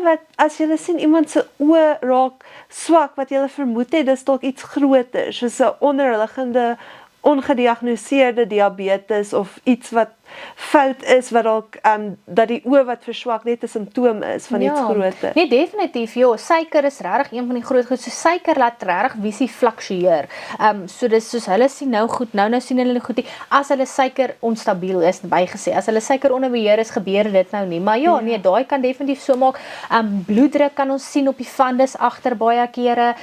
wat, as julle sien iemand se oë raak swak, wat julle vermoed het, dis dalk iets groter, soos 'n onderliggende, ongediagnoseerde diabetes, of iets wat fout is, wat dalk, dat die oë wat verswak net 'n simptoom is van iets groter. Nee, definitief, suiker is regtig een van die groot goed, so suiker laat regtig visie fluktueer, so dis soos hulle sien nou goed, nou sien hulle goed nie, as hulle suiker onstabiel is, bygesê, as hulle suiker onder beheer is, gebeur dit nou nie, maar nee, daai kan definitief so maak, bloeddruk kan ons sien op die fundus agter baie kere,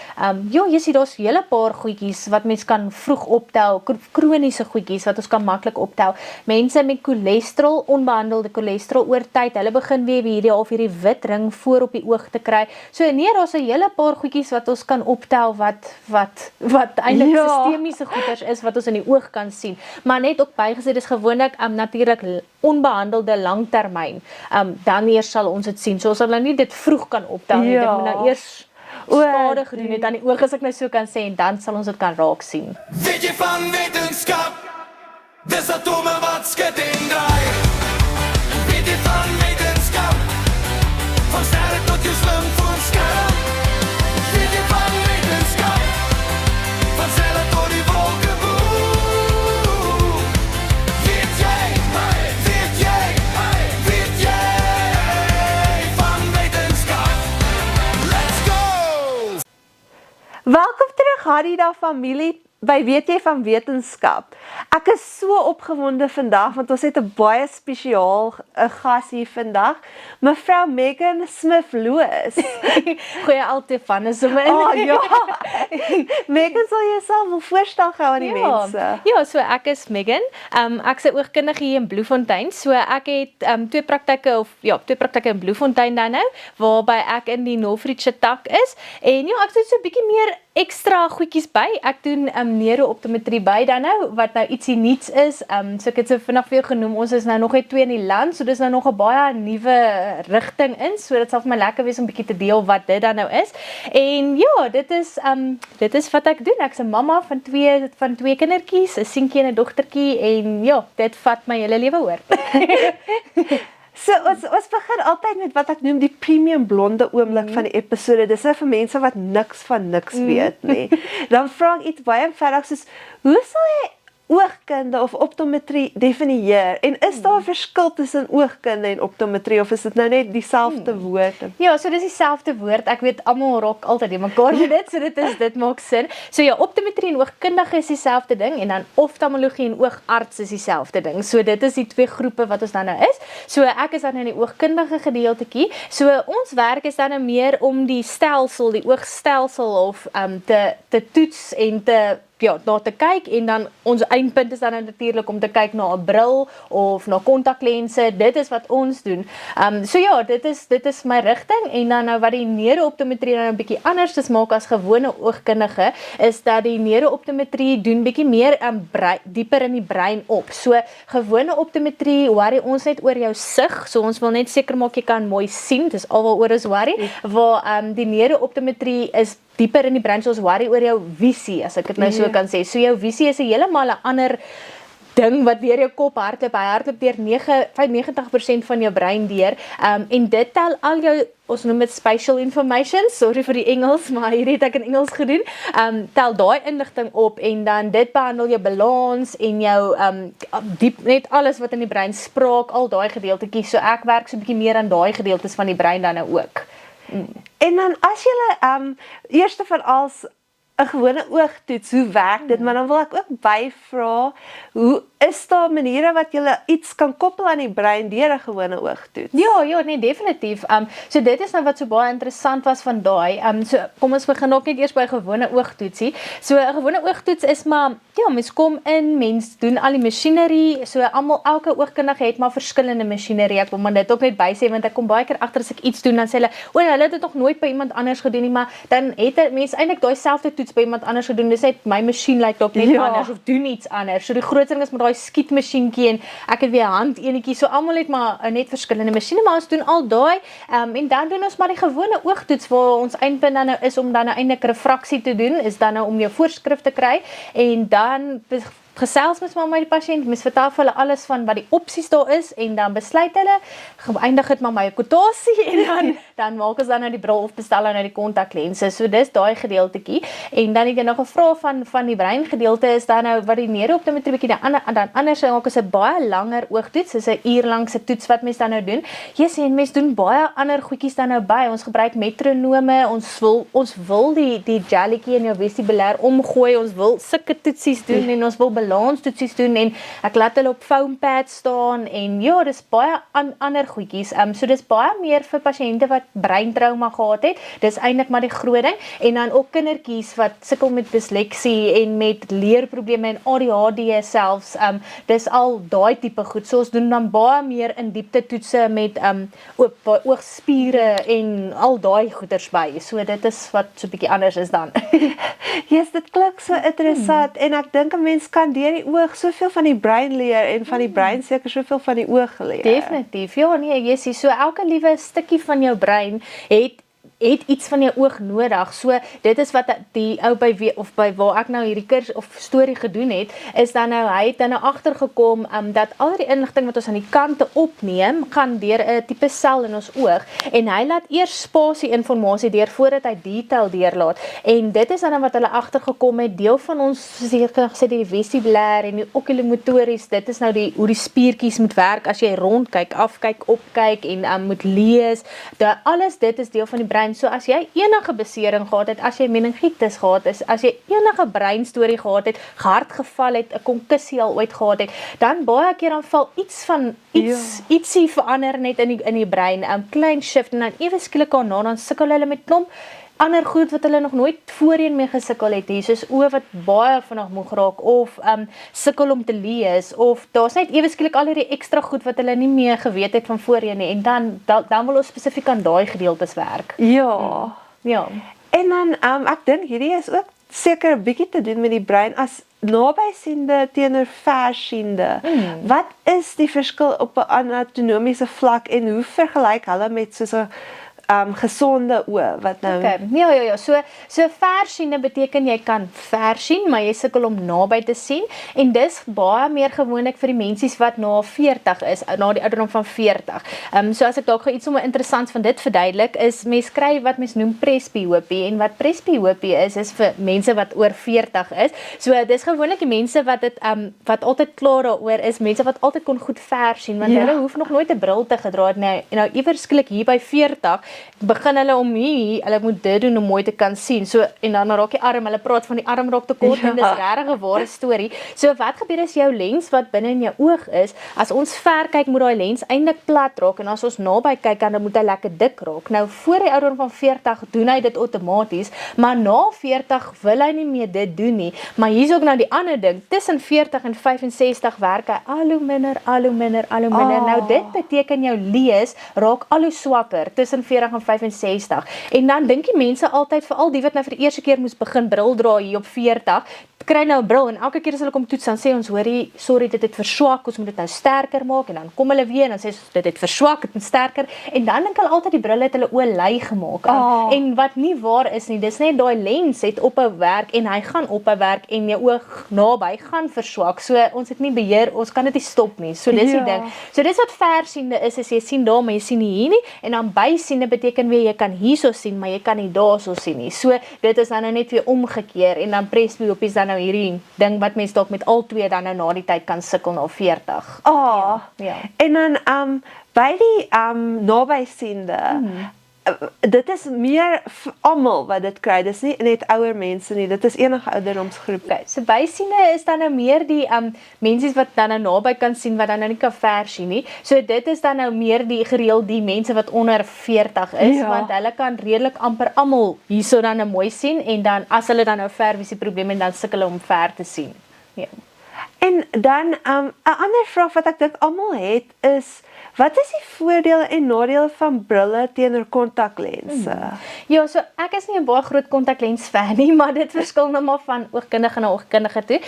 jy sien, daar's hele paar goedjies, wat mens kan vroeg optel, kroniese goedjies, wat ons kan maklik optel, mense met cholesterol, onbehandelde cholesterol oor tyd, hulle begin weer hierdie wit ring voor op die oog te kry, so nee, daar's 'n hele paar goedjies wat ons kan optel, wat eintlik sistemiese goeders is, wat ons in die oog kan sien, maar net ook bygesê, dis gewoonlik, natuurlik onbehandelde langtermyn, dan eers sal ons dit sien, so ons sal nou nie dit vroeg kan optel, dit moet nou eers skade gedoen het aan die oog, as ek nou so kan sê, en dan sal ons dit kan raak sien. Weet jy van wetenskap? Dis atome wat skud en draai. Weet jy van wetenskap? Van sterre tot jou slim voorstel. Weet jy van wetenskap? Van selle tot die wolke boe. Weet jy van wetenskap? Let's go! Welkom terug, Hadida familie, by Weet jy van wetenskap. Ek is so opgewonde vandag, want ons het 'n baie spesiaal gas hier vandag, mevrou Megan Smith-Loos. Goeie alte van is sommer. Ja. Megan, sal jy jouself wil voorstel gou aan die mense? Ja, so ek is Megan. Ek is 'n oogkundige hier in Bloemfontein. So ek het twee praktyke in Bloemfontein dan nou, waarby ek in die Northridge tak is. En ek doen so 'n bietjie meer ekstra goedjies by. Ek doen neurooptometrie by dan nou, wat nou ietsie niets is. So ek het so vinnig vir jou genoem, ons is nou nog net 2 in die land, so dis nou nog 'n baie nuwe rigting in, so dit sal vir my lekker wees om bietjie te deel wat dit dan nou is. En ja, dit is wat ek doen. Ek's 'n mamma van twee kindertjies, 'n seentjie en 'n dogtertjie, en ja, dit vat my hele lewe oor. So, ons begin altyd met wat ek noem die premium blonde oomblik van die episode. Dis nou vir mense wat niks van niks weet nie. Dan vra ek iets baie eenvoudig soos, hoe sal jy oogkunde of optometrie definieer? En is daar 'n verskil tussen oogkunde en optometrie, of is dit nou net dieselfde woord? Ja, so dis dieselfde woord. Ek weet almal raak altyd die mekaar met dit, so dit maak sin. So ja, optometrie en oogkundige is dieselfde ding, en dan oftalmologie en oogarts is dieselfde ding. So dit is die twee groepe wat ons dan nou is. So ek is dan in die oogkundige gedeeltetjie. So ons werk is dan nou meer om die oogstelsel of te toets en na te kyk, en dan ons eindpunt is dan natuurlik om te kyk na 'n bril of na kontaklense. Dit is wat ons doen. So ja, dit is my rigting, en dan nou wat die neurooptometrie dan 'n bietjie anders maak as gewone oogkundige, is dat die neurooptometrie doen bietjie meer dieper in die brein op. So gewone optometrie worry ons net oor jou sig, so ons wil net seker maak jy kan mooi sien, dis alwaaroor ons worry, waar die neurooptometrie is dieper in die brein, so ons worry oor jou visie, as ek dit nou so kan sê. So jou visie is heeltemal 'n ander ding wat deur jou kop hardloop. Hy hardloop deur 95% van jou brein deur. En dit tel al jou, ons noem dit spatial information, sorry vir die Engels, maar hierdie het ek in Engels gedoen. Tel daai inligting op, en dan dit behandel jou balans en jou net alles wat in die brein spraak, al daai gedeeltetjies. So ek werk so 'n bietjie meer aan daai gedeeltes van die brein dan nou ook. En dan as jy eerste van alles 'n gewone oogtoets, hoe werk dit? Maar dan wil ek ook byvra, hoe is daar maniere wat jy iets kan koppel aan die brein deur 'n gewone oogtoets? Ja, nee, definitief. So dit is nou wat so baie interessant was van daai. So kom ons begin ook net eers by 'n gewone oogtoetsie. So 'n gewone oogtoets is maar, ja, mens kom in, mens doen al die masjinerie. So elke oogkundige het maar verskillende masjinerie. Ek wil maar dit ook net bysê, want ek kom baie keer agter as ek iets doen, dan sê hulle, hulle het dit nog nooit by iemand anders gedoen nie, maar dan het 'n mens eintlik daai selfde toets by iemand anders gedoen. Dis net my masjien lyk dalk net anders of doen iets anders. So die groot ding is met daai skietmasjienkie, en ek het weer hand enetjie. So almal het maar net verskillende masjiene, maar ons doen al daai, en dan doen ons maar die gewone oogtoets, waar ons eindpunt dan nou is om dan nou eintlik refraksie te doen, is dan nou om jou voorskrif te kry, en dan gesels met maar met die pasiënt, mens vertel vir hulle alles van wat die opsies daar is en dan besluit hulle, geëindig het maar my kwotasie en dan maak ons dan nou die bril of bestel dan nou die kontaklense. So dis daai gedeeltetjie. En dan het jy nog 'n vraag van die brein gedeelte is dan nou wat die neurooptometrie bietjie dan anders maak is 'n baie langer oogtoets, is 'n uur lank se toets wat mens dan nou doen. Yes, en mens doen baie ander goedjies dan nou by. Ons gebruik metronome, ons wil die jelletjie in jou vestibulêr omgooi, ons wil sulke toetsies doen en ons wil balanstoetsies doen en ek laat hulle op foam pads staan en ja, dis baie ander goedjies. So dis baie meer vir pasiënte wat breintrauma gehad het. Dis eintlik maar die groot ding en dan ook kindertjies wat sukkel met disleksie en met leerprobleme en ADHD selfs. Dis al daai tipe goed. So ons doen dan baie meer in diepte toetse met oogspiere en al daai goeders by. So dit is wat so 'n bietjie anders is dan. Yes, dit klink so interessant en ek dink 'n mens kan deur die oog soveel van die brein leer en van die brein seker soveel van die oog leer. Definitief. Ja, nee, jy sien, so elke liewe stukkie van jou brein het iets van jou oog nodig. So dit is wat die ou by waar ek nou hierdie kurs of storie gedoen het, is dan nou hy het dan nou agtergekom dat al die inligting wat ons aan die kante opneem, gaan deur 'n tipe sel in ons oog en hy laat eers spasie inligting deur voordat hy detail deurlaat. En dit is dan wat hulle agtergekom het, deel van ons soos ek gesê die vestibulêr en die oculomotories, dit is nou hoe die spiertjies moet werk as jy rondkyk, afkyk, opkyk en moet lees. Alles dit is deel van die brein. So as jy enige besering gehad het, as jy meningitis gehad het, as jy enige breinstorie gehad het, hartgeval het, 'n konkussie al ooit gehad het, dan baie keer dan val ietsie verander net in die brein, 'n klein shift en dan ewe skielik daarna dan sukkel hulle met klomp ander goed wat hulle nog nooit voorheen mee gesukkel het nie, soos oë wat baie vinnig moeg raak of sukkel om te lees of daar's net ewe skielik al hierdie ekstra goed wat hulle nie meer geweet het van voorheen nie en dan wil ons spesifiek aan daai gedeeltes werk. Ja. Ja. En dan ek dink hierdie is ook seker 'n bietjie te doen met die brein as nabysiende teenoor versiende. Wat is die verskil op 'n anatomiese vlak en hoe vergelyk hulle met soos 'n gesonde oë wat nou Okay. Ja. So versiene beteken jy kan versien, maar jy sukkel om naby te sien en dis baie meer gewoonlik vir die mensies wat na 40 is, na die ouderdom van 40. So as ek dalk gou iets sommer interessant van dit verduidelik is mens kry wat mens noem presbyopie en wat presbyopie is vir mense wat oor 40 is. So dis gewoonlik die mense wat dit wat altyd klaar daaroor is, mense wat altyd kon goed versien want hulle hoef nog nooit 'n bril te gedra het nie. En nou iewers skielik hier by 40 begin hulle om hulle moet dit doen om mooi te kan sien. So en dan raak die arm, hulle praat van die arm raak te kort en dis regtig 'n ware storie. So wat gebeur is jou lens wat binne in jou oog is, as ons ver kyk moet daai lens eintlik plat raak en as ons naby kyk dan moet hy lekker dik raak. Nou voor die ouderdom van 40 doen hy dit outomaties, maar na 40 wil hy nie meer dit doen nie. Maar hier's ook nou die ander ding, tussen 40 en 65 werk hy al hoe minder. Nou dit beteken jou lees raak al hoe swakker tussen 40 en 65. En dan dink die mense altyd, veral die wat nou vir die eerste keer moes begin bril dra hier op 40, kry nou 'n bril en elke keer as hulle kom toets dan sê ons hoorie, sorry dit het verswak, ons moet dit nou sterker maak en dan kom hulle weer en dan sê ons dit het verswak, dit moet sterker en dan dink hulle altyd die bril het hulle oë lui gemaak. En wat nie waar is nie, dis net daai lens het ophou werk en hy gaan ophou werk en jou oog naby gaan verswak. So ons het nie beheer, ons kan dit nie stop nie. So dis die ding. So dis wat versiende is jy sien daar maar jy sien nie hier nie en dan bysiende beteken weer jy kan hierso sien maar jy kan nie daarso sien nie. So dit is dan nou net weer omgekeer en dan presbyopie is dan nou hierdie ding wat mense dalk met al twee dan nou na die tyd kan sukkel na 40. Ja. En dan by die nabysiende dit is meer vir almal wat dit kry. Dis nie net ouer mense nie. Dit is enige ouderdomsgroep. Okay, so bysiene is dan nou meer die mense wat dan nou naby kan sien wat dan nou nie kan versien nie. So dit is dan nou meer gereeld die mense wat onder 40 is want hulle kan redelik amper almal hierso dan nou mooi sien en dan as hulle dan nou vervisie probleme en dan sukkel hulle om ver te sien. Ja. En dan 'n ander vraag wat ek dink almal het is wat is die voordele en nadele van brille teenoor kontaklense? Ja, so ek is nie 'n baie groot kontaklens fan nie, maar dit verskil nou maar van oogkundige na oogkundige toe.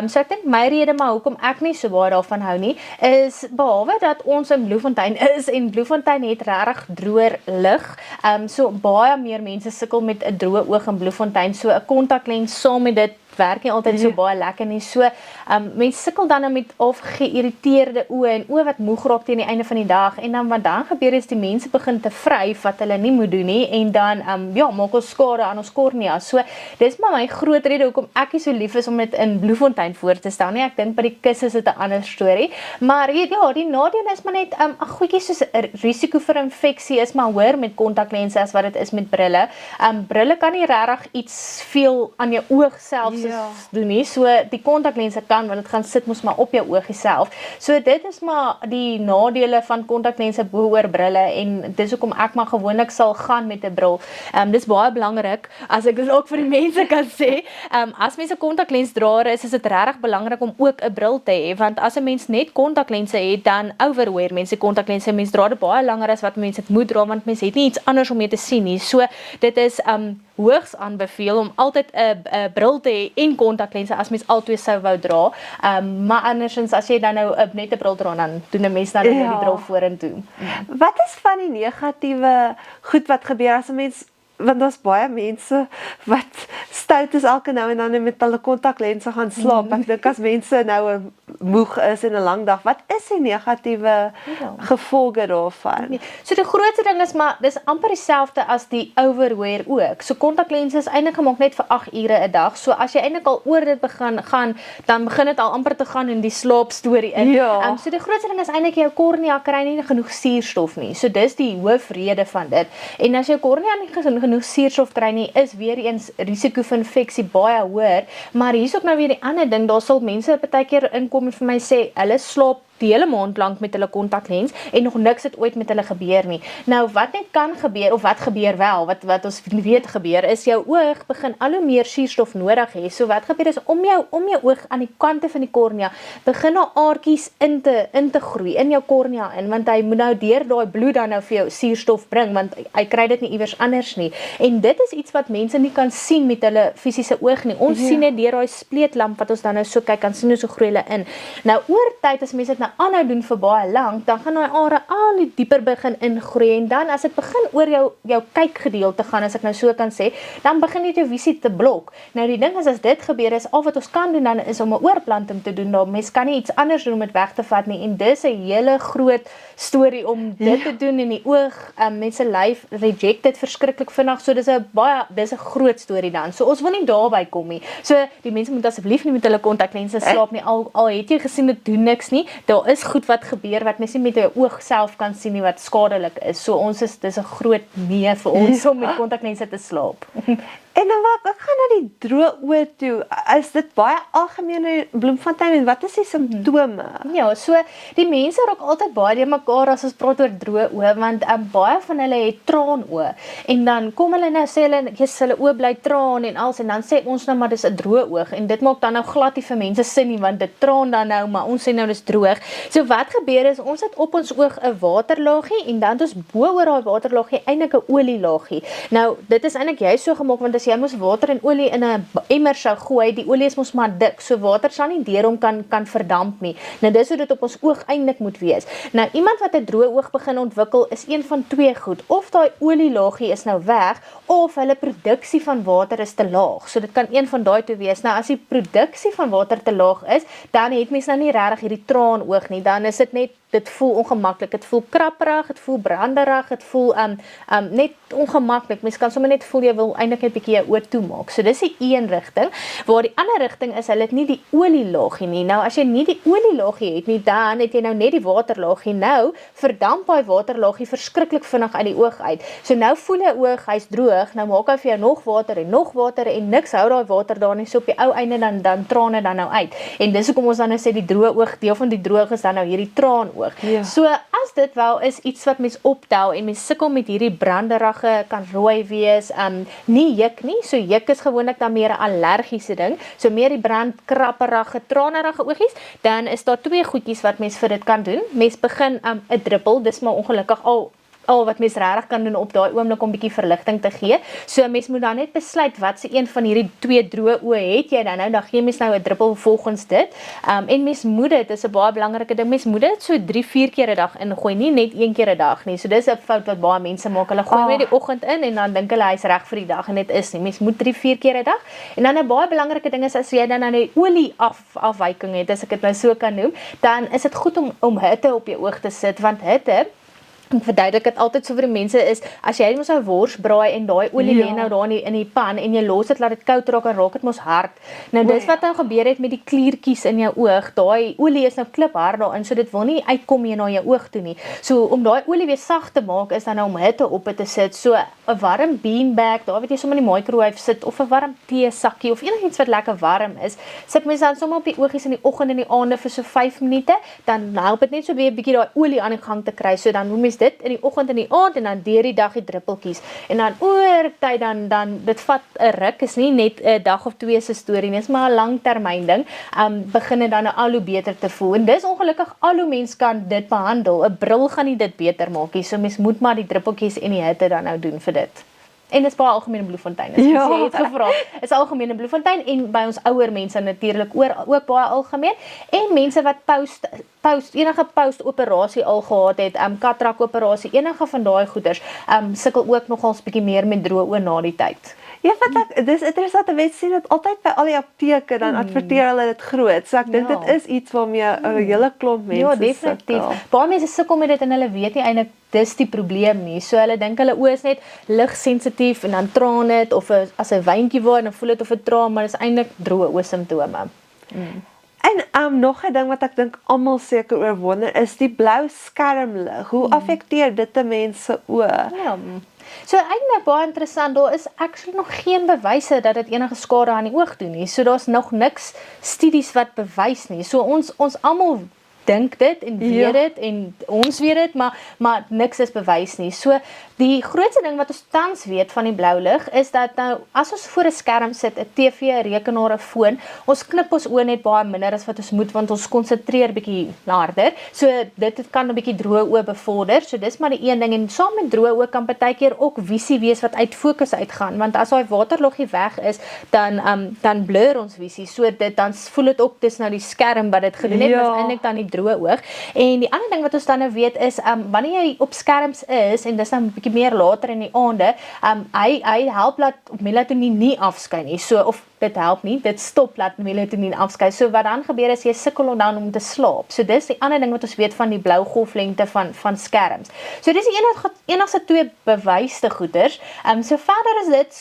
So ek dink my rede maar hoekom ek nie so baie daarvan hou nie, is behalwe dat ons in Bloemfontein is en Bloemfontein het regtig droër lig. So baie meer mense sukkel met 'n droë oog in Bloemfontein. So 'n kontaklens saam met dit werk nie altyd so baie lekker nie. So mense sukkel dan nou met of geïrriteerde oë en oë wat moeg raak teen die einde van die dag en dan wat dan gebeur is die mense begin te vryf wat hulle nie moet doen nie en dan maak ons skade aan ons kornea. So dis maar my groot rede hoekom ek nie so lief is om dit in Bloemfontein voor te stel nie. Ek dink by die kus is dit 'n ander storie. Maar ja, die nadeel is maar net goedjies soos risiko vir infeksie is maar hoër met kontaklense as wat dit is met brille. Brille kan nie regtig iets veel aan jou oog self doen nie. So die kontaklense kan want dit gaan sit mos maar op jou oogie self. So dit is maar die nadele van kontaklense bo-oor brille en dis hoekom ek maar gewoonlik sal gaan met 'n bril. Dis baie belangrik as ek dit ook vir die mense kan sê. As mense 'n kontaklensdraer is dit regtig belangrik om ook 'n bril te hê want as 'n mens net kontaklense het dan overwear mense kontaklense. Mense dra dit baie langer as wat mense dit moet dra want mense het nie iets anders om mee te sien nie. So dit is hoogs aanbeveel om altyd 'n bril te hê en kontaklense as mens albei sou wou dra. Maar andersins as jy dan nou net 'n bril dra dan doen 'n mens dan net die bril vorentoe. Wat is van die negatiewe goed wat gebeur as 'n mens want daar's baie mense wat stout is elke nou en dan met hulle kontaklense gaan slaap. Ek dink as mense nou moeg is en 'n lang dag, wat is die negatiewe gevolge daarvan? So die grootste ding is maar dis amper dieselfde as die overwear ook. So kontaklense is eintlik gemaak net vir 8 ure 'n dag. So as jy eintlik al oor dit begin gaan, dan begin dit al amper te gaan in die slaapstorie in. So die grootste ding is eintlik jou kornea kry nie genoeg suurstof nie. So dis die hoofrede van dit. En as jou kornea nie genoeg suurstof kry nie, is weer eens risiko vir infeksie baie hoër. Maar hier is ook nou weer die ander ding, daar sal mense partykeer inkom en vir my sê, hulle slaap die hele maand lank met hulle kontaklens en nog niks het ooit met hulle gebeur nie. Nou wat net kan gebeur of wat gebeur wel, wat ons weet gebeur is jou oog begin al hoe meer suurstof nodig hê. So wat gebeur is om jou oog aan die kante van die kornea begin nou aardjies in te groei in jou kornea in want hy moet nou deur daai bloed dan nou vir jou suurstof bring want hy kry dit nie iewers anders nie. En dit is iets wat mense nie kan sien met hulle fisiese oog nie. Ons sien net deur daai spleetlamp wat ons dan nou so kyk kan sien hoe so groei hulle in. Nou oor tyd as mense dit aanhou doen vir baie lank, dan gaan daai are al die dieper begin ingroei en dan as dit begin oor jou kykgedeelte gaan, as ek nou so kan sê, dan begin dit jou visie te blok. Nou die ding is as dit gebeur is, al wat ons kan doen dan is om 'n oorplanting te doen. Dan mens kan nie iets anders doen om dit weg te vat nie en dis 'n hele groot storie om dit te doen en die oog, mense lyf reject dit verskriklik vinnig. So dis 'n groot storie dan. So ons wil nie daarby kom nie. So die mense moet asseblief nie met hulle kontaklense slaap nie. Al het jy gesien dit doen niks nie. Daar is goed wat gebeur wat mens nie met jou oog self kan sien nie wat skadelik is. So dis 'n groot nee vir ons om met kontaklense te slaap. En dan wat gaan na die droë oë toe? Is dit baie algemeen in Bloemfontein en wat is die simptome? Ja, so die mense raak altyd baie die mekaar as ons praat oor droë oë want baie van hulle het traanoë. En dan kom hulle nou sê hulle oë bly traan en alles en dan sê ons nou maar dis 'n droë oog en dit maak dan nou glad nie vir mense sin nie want dit traan dan nou maar ons sê nou dis droog. So wat gebeur is ons het op ons oog 'n waterlaagie en dan het ons bo oor daai waterlaagie eintlik 'n olielaagie. Nou dit is eintlik jy so gemaak want as jy mos water en olie in 'n emmer sou gooi, die olie is mos maar dik, so water sal nie deur hom kan verdamp nie. Nou dis hoe dit op ons oog eintlik moet wees. Nou iemand wat 'n droë oog begin ontwikkel is een van twee goed. Of daai olielaagie is nou weg of hulle produksie van water is te laag. So dit kan een van daai twee wees. Nou as die produksie van water te laag is, dan het mens nou nie regtig hierdie traanoog nie. Dan is dit net dit voel ongemaklik, dit voel krapperig, dit voel branderig, dit voel net ongemaklik. Mens kan sommer net voel jy wil eintlik net 'n bietjie jou oë toemaak. So dis die een rigting, waar die ander rigting is hulle het nie die olielaagie nie. Nou as jy nie die olielaagie het nie, dan het jy nou net die waterlaagie. Nou verdamp daai waterlaagie verskriklik vinnig uit die oog uit. So nou voel jy oog, hy's droog, nou maak hy vir jou nog water en niks hou daai water daar nie. So op die ou einde dan trane dan nou uit. En dis hoekom ons dan nou sê die droë oog, deel van die droog is dan nou hierdie traan. Ja. So as dit wel is iets wat mens optel en mens sukkel met hierdie branderige, kan rooi wees, nie juk nie, so juk is gewoonlik dan meer 'n allergiese ding, so meer die brandkrapperige, tranerige oogies, dan is daar twee goedjies wat mens vir dit kan doen. Mens begin 'n druppel, dis maar ongelukkig al al wat mens regtig kan doen op daai oomblik om bietjie verligting te gee. So mens moet dan net besluit wat se een van hierdie 2 droë oë het jy dan gee mens nou 'n druppel volgens dit. En mens moet dit is 'n baie belangrike ding. Mens moet dit so 3-4 keer 'n dag ingooi, nie net 1 keer 'n dag nie. So dis 'n fout wat baie mense maak. Hulle gooi net die oggend in en dan dink hulle hy's reg vir die dag en dit is nie. Mens moet 3-4 keer 'n dag. En dan 'n baie belangrike ding is as jy dan 'n olie afwyking het, as ek dit nou so kan noem, dan is dit goed om hitte op jou oog te sit, want hitte ek verduidelik dit altyd so vir die mense is, as jy mos 'n wors braai en daai olie lê nou daar in die pan en jy los dit laat dit koud raak en raak dit mos hard. Nou dis wat nou gebeur het met die kliertjies in jou oog. Daai olie is nou kliphard daarin, so dit wil nie uitkom hier na jou oog toe nie. So om daai olie weer sag te maak is dan nou om hitte op dit te sit. So 'n warm beanbag, daar weet jy sommer in die microwave sit of 'n warm tee sakkie of enigiets wat lekker warm is. Sit mens dan sommer op die oogies in die oggend en die aande vir so 5 minute, dan help dit net so weer 'n bietjie daai olie aan die gang te kry. So dan moet mens dit in die oggend en die aand en dan deur die dag die druppeltjies. En dan oor tyd dan dit vat 'n ruk, is nie net 'n dag of 2 se storie nie, dis maar 'n langtermyn ding. Begin dit dan nou al hoe beter te voel. En dis ongelukkig al hoe mens kan dit behandel. 'n Bril gaan nie dit beter maak nie. So mens moet maar die druppeltjies en die hitte dan nou doen vir dit. En dis baie algemeen in Bloemfontein. As jy het gevra, is algemeen in Bloemfontein en by ons ouer mense natuurlik ook baie algemeen. En mense wat enige post-operasie al gehad het, katrak-operasie, enige van daai goeders, sukkel ook nogals bietjie meer met droë oë na die tyd. Ja, wat dis interessant, weet sien dit altyd by al die apteke, dan adverteer hulle dit groot. So ek dink dit is iets waarmee 'n hele klomp mense Ja, definitief. Baie mense sukkel met dit en hulle weet nie eintlik dis die probleem nie. So hulle dink hulle oë is net ligsensitief en dan traan dit of as 'n wyntjie waai dan voel dit of 'n traan, maar dis eintlik droë oë simptome. En nog 'n ding wat ek dink almal seker oor wonder is die blou skermlig. Hoe affekteer dit 'n mens se oë? Ja. So eintlik baie interessant, daar is actually nog geen bewyse dat dit enige skade aan die oog doen nie. So daar's nog niks studies wat bewys nie. So ons almal dink dit en weet dit en ons weet dit, maar niks is bewys nie. So die grootste ding wat ons tans weet van die blou lig is dat nou as ons voor 'n skerm sit, 'n TV, 'n rekenaar, 'n foon, ons knip ons oë net baie minder as wat ons moet want ons konsentreer bietjie harder. So dit kan 'n bietjie droë oë bevorder. So dis maar die een ding en saam met droë oë kan partykeer ook visie wees wat uit fokus uitgaan, want as daai waterloggie weg is, dan blur ons visie. So dan voel dit ook dis nou die skerm wat dit gedoen het, dis eintlik dan die droë oog. En die ander ding wat ons dan nou weet is wanneer jy op skerms is en dis dan 'n bietjie meer later in die aande, hy help dat melatonien nie afskei nie. So of dit help nie, dit stop laat melatonien afskei. So wat dan gebeur is jy sukkel dan om te slaap. So dis die ander ding wat ons weet van die blou golflengte van skerms. So dis die enigste 2 bewyste goeders. So verder is dit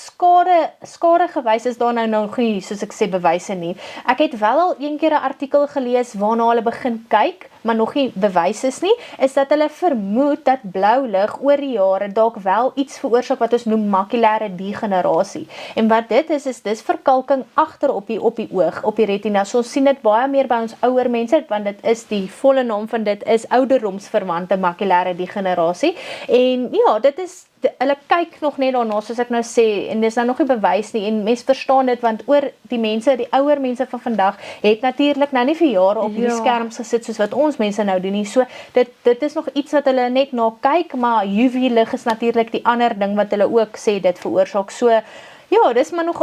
skade gewys is daar nou nog nie, soos ek sê, bewyse nie. Ek het wel al een keer 'n artikel gelees waarna hulle begin kyk, maar nog nie bewys is nie, is dat hulle vermoed dat blou lig oor die jare dalk wel iets veroorsaak wat ons noem makulêre degenerasie. En wat dit is dis verkalking agter op die oog, op die retina. So ons sien dit baie meer by ons ouer mense, want dit is die volle naam van dit is ouderdomsverwante makulêre degenerasie. En ja, dit is hulle kyk nog net daarna, soos ek nou sê, en dis nou nog nie bewys nie, en mens verstaan dit, want oor die mense, die ouer mense van vandag, het natuurlik nou nie vir jare op hierdie skerms gesit, soos wat ons mense nou doen nie, so dit is nog iets wat hulle net na kyk, maar UV-lig is natuurlik die ander ding wat hulle ook sê, dit veroorsaak, so, ja, dis maar nog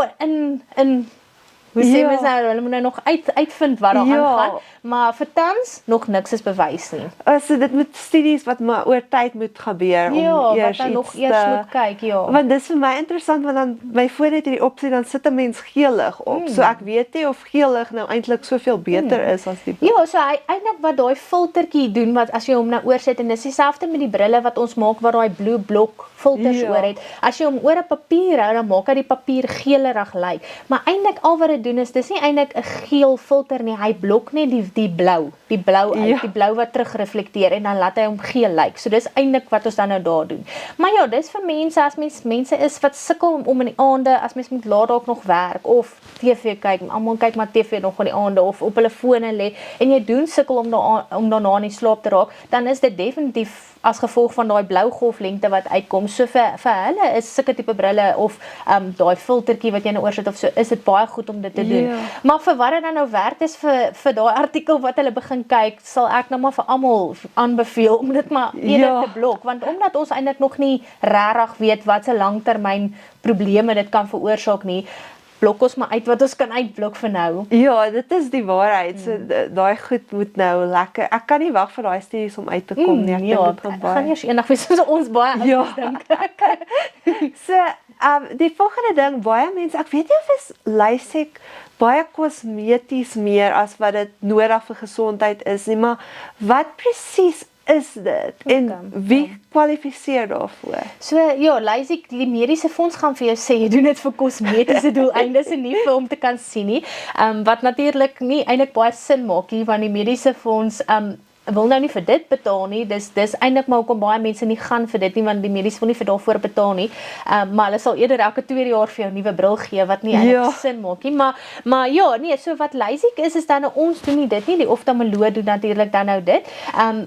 hoe sê mens nou, hulle moet nou nog uitvind wat daar aangaan, maar vir tans nog niks is bewys nie. So dit moet studies wat maar oor tyd moet gebeur om eers wat dan nog eers moet kyk, Want dis vir my interessant, want dan my foon het hierdie opsie, dan sit 'n mens geel lig op. So ek weet nie of geel lig nou eintlik soveel beter is as die Ja, so hy eintlik wat daai filtertjie doen, wat as jy hom nou oorsit, en dis dieselfde met die brille wat ons maak waar daai blue blok filters oor het. As jy hom oor 'n papier hou, dan maak hy die papier geelerig lyk. Maar eintlik al wat dit doen is, dis nie eintlik 'n geel filter nie, hy blok net die blou uit, die blou wat terugreflekteer en dan laat hy hom geel lyk. So dis eintlik wat ons dan nou daar doen. Maar ja, dis vir mense, as mense is wat sukkel om in die aande, as mens moet laat dalk nog werk of TV kyk, almal kyk maar TV nog in die aande of op hulle fone lê en jy doen sukkel om daarna in die slaap te raak, dan is dit definitief as gevolg van daai blou golflengte wat uitkom. So vir hulle is sulke tipe brille of daai filtertjie wat jy nou oorsit of so, is dit baie goed om dit te doen. Ja. Maar vir wat dit dan nou werd is vir daai artikel wat hulle begin kyk, sal ek nou maar vir almal aanbeveel om dit maar eerder te blok, want omdat ons eintlik nog nie regtig weet wat se langtermyn probleme dit kan veroorsaak nie, blok ons maar uit wat ons kan uitblok vir nou. Ja, dit is die waarheid. So daai goed moet nou lekker. Ek kan nie wag vir daai studies om uit te kom nie. Ek ja, dink dit gaan baie. gaan eers eendag wees soos ons baie anders dink. So, die volgende ding, baie mense, ek weet nie of is LASIK baie kosmeties meer as wat dit nodig vir gesondheid is nie, maar wat presies is dit en wie kwalifiseer daarvoor? So ja, LASIK, die mediese fonds gaan vir jou sê jy doen dit vir kosmetiese doeleindes en nie vir om te kan sien nie. Wat natuurlik nie eintlik baie sin maak nie, want die mediese fonds wil nou nie vir dit betaal nie. Dis eintlik maar hoekom baie mense nie gaan vir dit nie, want die mediese wil nie vir daarvoor betaal nie. Maar hulle sal eerder elke 2 jaar vir jou 'n nuwe bril gee wat nie eintlik sin maak nie. Maar ja, nee, so wat LASIK is dan nou, ons doen nie dit nie, die oftalmoloog doen natuurlik dan nou dit.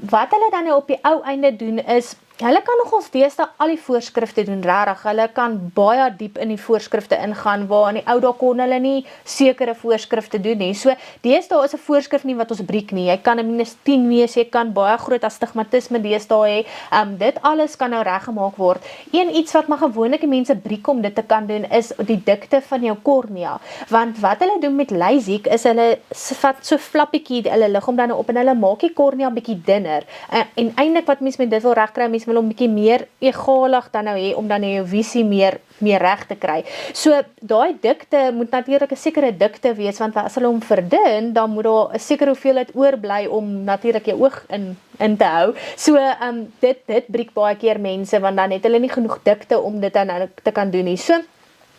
Wat hulle dan nou op die ou einde doen is hulle kan nogals deesdae al die voorskrifte doen, regtig. Hulle kan baie diep in die voorskrifte ingaan, waar in die ou dae kon hulle nie sekere voorskrifte doen nie. So deesdae is 'n voorskrif nie wat ons breek nie. Jy kan 'n -10 wees, jy kan baie groot astigmatisme deesdae hê. Dit alles kan nou reggemaak word. Iets wat maar gewoonlik die mense breek om dit te kan doen, is die dikte van jou kornea. Want wat hulle doen met LASIK is hulle vat so flappietjie hulle liggaam dan op en hulle maak die kornea bietjie dunner. En eintlik wat mense met dit wil regkry, mense wil hom bietjie meer egalig dan nou hê om dan jou visie meer reg te kry. So daai dikte moet natuurlik 'n sekere dikte wees, want as hulle hom verdun, dan moet daar 'n sekere hoeveelheid oorbly om natuurlik jou oog in te hou. So dit breek baie keer mense, want dan het hulle nie genoeg dikte om dit dan te kan doen nie. So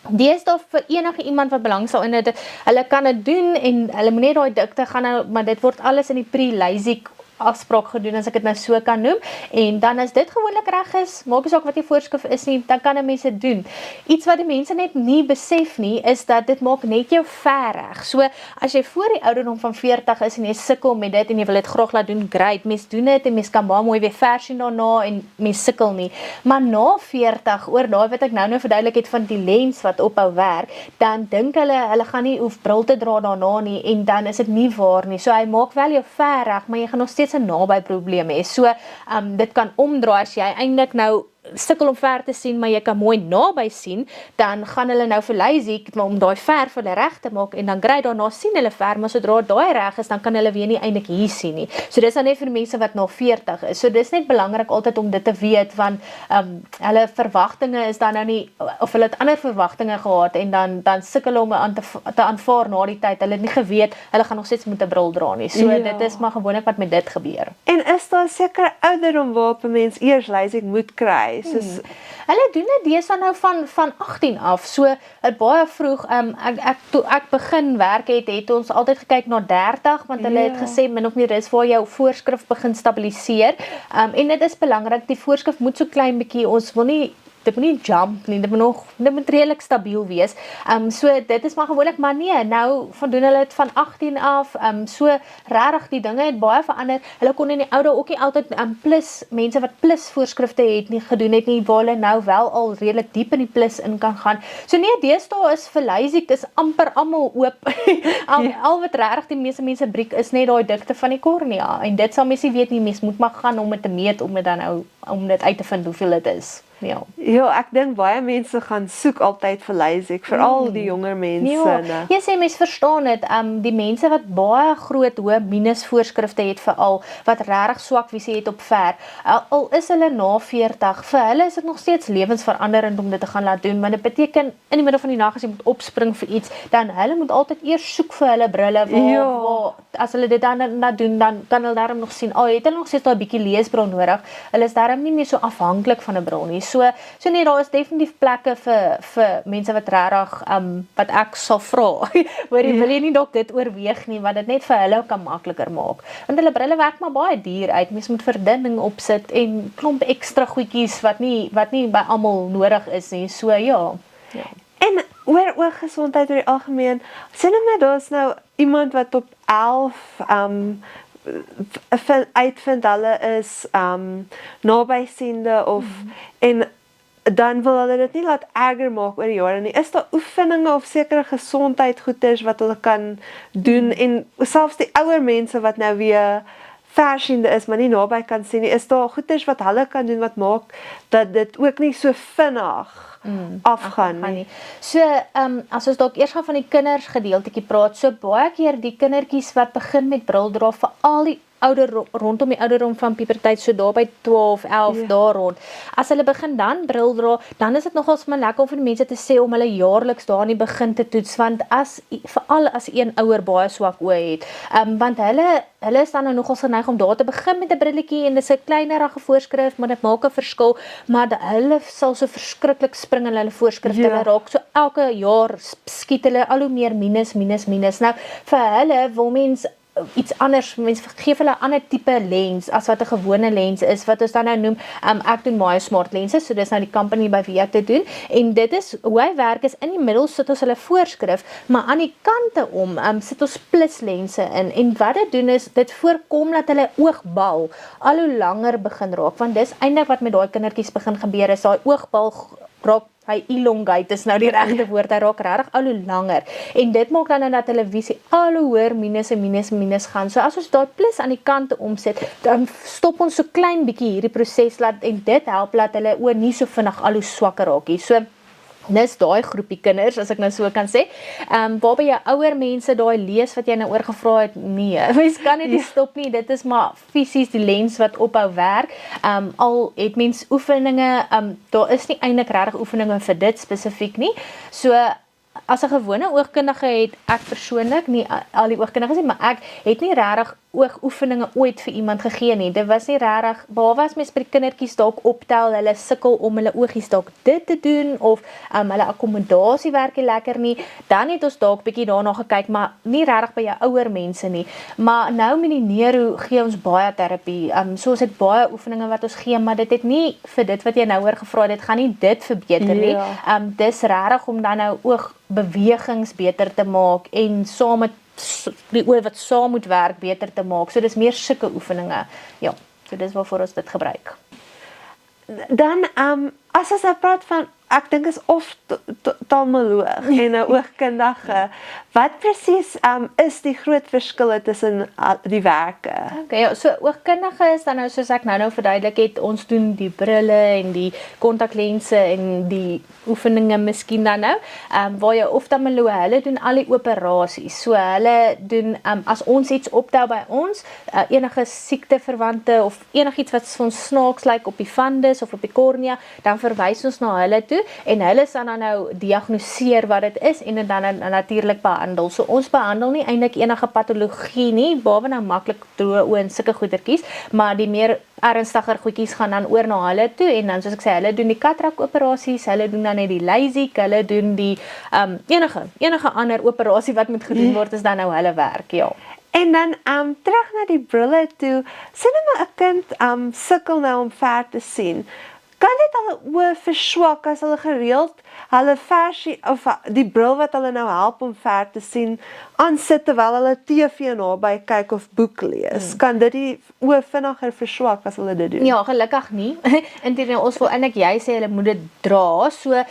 deesdae vir enige iemand wat belangstel in dit, hulle kan dit doen en hulle moet net daai dikte gaan nou, maar dit word alles in die pre-LASIK afspraak gedoen, as ek dit nou so kan noem, en dan as dit gewoonlik reg is, maak nie saak wat die voorskrif is nie, dan kan 'n mens dit doen. Iets wat die mense net nie besef nie, is dat dit maak net jou ver reg. So, as jy voor die ouderdom van 40 is en jy sukkel met dit en jy wil dit graag laat doen, great, mens doen dit en mens kan baie mooi weer ver sien daarna en mens sukkel nie. Maar na 40, oor daai wat ek nou verduidelik het van die lens wat ophou werk, dan dink hulle gaan nie hoef bril te dra daarna nie, en dan is dit nie waar nie. So, hy maak wel jou ver reg, maar jy gaan nog steeds 'n naby probleem hê. So, dit kan omdraai as jy eintlik nou sukkel om ver te sien, maar jy kan mooi naby sien, dan gaan hulle nou vir LASIK om daai ver vir hulle reg te maak, en dan kry daarna sien hulle ver, maar sodra daai reg is, dan kan hulle weer nie eintlik hier sien nie. So dis dan net vir mense wat na 40 is. So dis net belangrik altyd om dit te weet, want hulle verwagtinge is dan nou nie, of hulle het ander verwagtinge gehad, en dan sukkel hulle om te aanvaar na die tyd. Hulle het nie geweet, hulle gaan nog steeds met 'n bril dra nie. So dit is maar gewoonlik wat met dit gebeur. En is daar sekere ouderdom waarop 'n mens eers LASIK moet kry? Soos hulle doen dit deesdae nou van 18 af. So baie vroeg, toe ek begin werk het ons altyd gekyk na 30, want hulle het gesê min of meer dis waar jou voorskrif begin stabiliseer. En dit is belangrik, die voorskrif moet so klein bietjie, ons wil nie dit moet nie jump nie, dit moet redelik stabiel wees. So dit is maar gewoonlik, maar nee, nou doen hulle dit van 18 af. So regtig die dinge het baie verander. Hulle kon in die ou dae ook nie altyd plus mense wat plus voorskrifte het nie gedoen het nie, waar hulle nou wel al redelik diep in die plus in kan gaan. So nee, deesdae is vir LASIK is amper almal oop. Al wat regtig die meeste mense breek is net daai dikte van die kornea, en dit sal mense nie weet nie, mens moet maar gaan om dit te meet, om dit uit te vind hoeveel dit is. Ja, ek dink baie mense gaan soek altyd vir LASIK, veral die jonger mense. Ja, sê mens verstaan dit, die mense wat baie groot hoë minus voorskrifte het, veral wat regtig swak visie het op ver, al is hulle na 40, vir hulle is dit nog steeds lewensveranderend om dit te gaan laat doen, want dit beteken in die middel van die nag as jy moet opspring vir iets, dan hulle moet altyd eers soek vir hulle brille, waar as hulle dit dan doen, dan kan hulle daarom nog sien, het hulle nog steeds daai bietjie leesbril nodig, hulle is daarom nie meer so afhanklik van 'n bril nie. So nee, daar is definitief plekke vir mense wat regtig, wat ek sal vra, wil jy nie dalk dit oorweeg nie, wat dit net vir hulle kan makliker maak. Want hulle brille werk maar baie duur uit, mens moet verdunning opsit, en klomp ekstra goedjies, wat nie by almal nodig is nie, so ja. En oor ooggesondheid oor die algemeen, sê nou maar, daar's nou iemand wat op 11 uitvind hulle is nabysiende of en dan wil hulle dit nie laat erger maak oor die jare nie. Is daar oefeninge of sekere gesondheidgoeders wat hulle kan doen en selfs die ouer mense wat nou weer versiende is, maar nie naby kan sien nie, is daar goeders wat hulle kan doen wat maak dat dit ook nie so vinnig afgaan nie. So, as ons dalk eers gaan van die kinders gedeeltetjie praat, so baie keer die kindertjies wat begin met bril dra, vir al die rondom die ouderdom van puberteit, so daar by 12, 11, daar rond. As hulle begin dan bril dra, dan is dit nogals maar lekker om vir die mense te sê om hulle jaarliks daar nie begin te toets, want veral as een ouer baie swak oë het, want hulle is dan nou nogals geneig om daar te begin met 'n brilletjie en dis 'n kleinerige voorskrif, maar dit maak 'n verskil, maar hulle sal so verskriklik spring in hulle voorskrifte, hulle raak so elke jaar skiet hulle al hoe meer minus. Nou, vir hulle wil mens iets anders, mense geef hulle 'n ander tipe lens as wat 'n gewone lens is, wat ons dan nou noem, ek doen baie smart lenses, so dis nou die company by wie ek dit doen, en dit is, hoe hy werk is, in die middel sit ons hulle voorskrif, maar aan die kante sit ons plus lense in, en wat dit doen is, dit voorkom dat hulle oogbal al hoe langer begin raak, want dis eintlik wat met daai kindertjies begin gebeur is, daai oogbal raak, hy elongate is nou die regte woord, hy raak regtig al hoe langer, en dit maak dan in dat hulle visie al hoe hoër minus gaan, so as ons daai plus aan die kante omsit, dan stop ons so klein bietjie hierdie proses, en dit help dat hulle oor nie so vinnig al hoe swakker raak nie, so dis daai groepie kinders, as ek nou so kan sê, waarby jou ouer mense daai lees wat jy nou oorgevra het, nee, mens kan dit nie stop nie, dit is maar fisies die lens wat ophou werk, al het mens oefeninge, daar is nie eintlik regtig oefeninge vir dit spesifiek nie, so as 'n gewone oogkundige het ek persoonlik, nie al die oogkundiges nie, maar ek het nie regtig oogoefeninge ooit vir iemand gegee nie, dit was nie regtig, behalwe as mens by die kindertjies dalk optel, hulle sukkel om hulle oogies dalk dit te doen, of hulle akkommodasie werk nie lekker nie, dan het ons dalk bietjie daarna gekyk, maar nie regtig by jou ouer mense nie, maar nou met die Nero gee ons baie terapie, so ons het baie oefeninge wat ons gee, maar dit het nie vir dit wat jy nou oor gevra het, dit gaan nie dit verbeter nie, dis regtig om dan nou oogbewegings beter te maak, en saam met die oor wat saam moet werk beter te maak, so dis meer sulke oefeninge, ja, so dis waarvoor ons dit gebruik. Dan, as ons nou praat van, ek dink is of oftalmoloog en 'n oogkundige, wat presies is die groot verskille tussen die werke? Okay, ja, so oogkundige is dan nou, soos ek nou verduidelik het, ons doen die brille en die kontaklense en die oefeninge miskien dan nou, waar jou oftalmoloog, hulle doen al die operasies, so hulle doen, as ons iets optel by ons, enige siekteverwante of enigiets wat vir ons snaaks lyk op die fundus of op die kornea, dan verwys ons na hulle toe, en hulle sal dan nou diagnoseer wat dit is, en dit dan natuurlik behandel. So ons behandel nie eintlik enige patologie nie, behalwe nou maklik droë oë en sulke goedertjies, maar die meer ernstiger goedjies gaan dan oor na hulle toe, en dan soos ek sê, hulle doen die katrak operasies, hulle doen dan net die LASIK, hulle doen die enige ander operasie wat moet gedoen word, is dan nou hulle werk, ja. En dan terug na die brille toe, sien nou 'n kind sukkel nou om ver te sien, kan dit hulle oë verswak as hulle gereeld hulle versie, of die bril wat hulle nou help om ver te sien, aansit terwyl hulle TV naby kyk of boek lees, kan dit die oë vinniger verswak as hulle dit doen? Ja, gelukkig nie, inteendeel, ons wil eintlik jy sê hulle moet dit dra, so